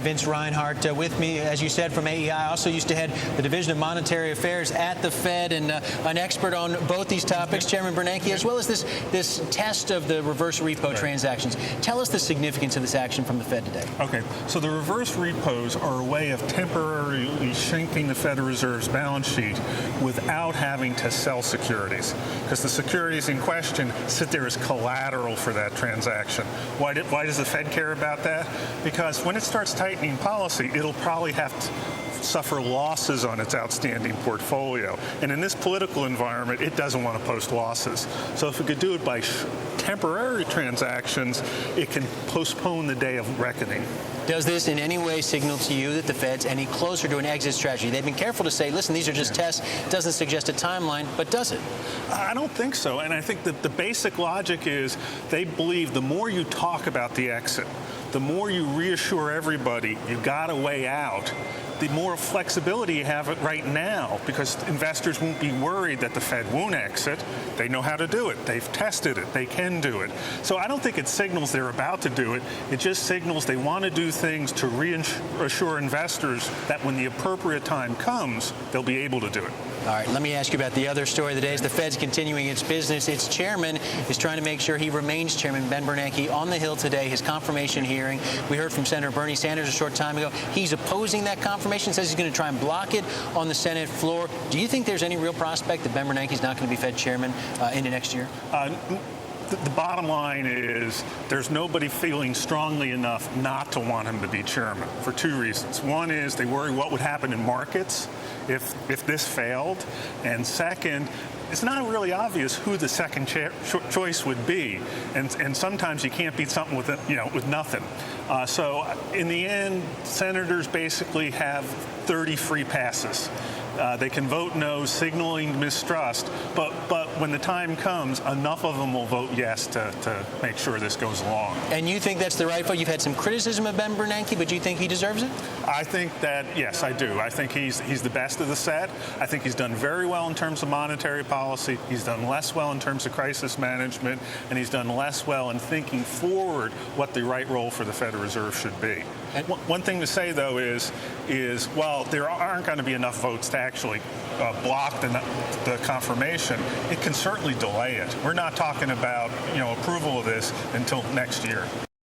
Vince Reinhart with me, as you said, from AEI. I also used to head the Division of Monetary Affairs at the Fed, and an expert on both these topics, Chairman Bernanke, as well as this test of the reverse repo transactions. Tell us the significance of this action from the Fed today. Okay, so the reverse repos are a way of temporarily shrinking the Federal Reserve's balance sheet without having to sell securities, because the securities in question sit there as collateral for that transaction. Why does the Fed care about that? Because when it starts tightening policy, it'll probably have to suffer losses on its outstanding portfolio. And in this political environment, it doesn't want to post losses. So if it could do it by temporary transactions, it can postpone the day of reckoning. Does this in any way signal to you that the Fed's any closer to an exit strategy? They've been careful to say, listen, these are just tests. It doesn't suggest a timeline, but does it? I don't think so. And I think that the basic logic is they believe the more you talk about the exit, the more you reassure everybody you got a way out, the more flexibility you have it right now, because investors won't be worried that the Fed won't exit. They know how to do it. They've tested it. They can do it. So I don't think it signals they're about to do it. It just signals they want to do things to reassure investors that when the appropriate time comes, they'll be able to do it. All right, let me ask you about the other story of the day. As the Fed's continuing its business, its chairman is trying to make sure he remains chairman. Ben Bernanke on the Hill today, his confirmation hearing. We heard from Senator Bernie Sanders a short time ago. He's opposing that confirmation, says he's going to try and block it on the Senate floor. Do you think there's any real prospect that Ben Bernanke is not going to be Fed chairman into next year? The bottom line is there's nobody feeling strongly enough not to want him to be chairman for two reasons. One is they worry what would happen in markets if this failed. And second, it's not really obvious who the second choice would be. And sometimes you can't beat something with nothing. So in the end, senators basically have 30 free passes. They can vote no, signaling mistrust, but when the time comes, enough of them will vote yes to make sure this goes along. And you think that's the right vote? You've had some criticism of Ben Bernanke, but do you think he deserves it? I think that, yes, I do. I think he's the best of the set. I think he's done very well in terms of monetary policy. He's done less well in terms of crisis management, and he's done less well in thinking forward what the right role for the Federal Reserve should be. One thing to say, though, is while there aren't going to be enough votes to actually block the confirmation, it can certainly delay it. We're not talking about approval of this until next year.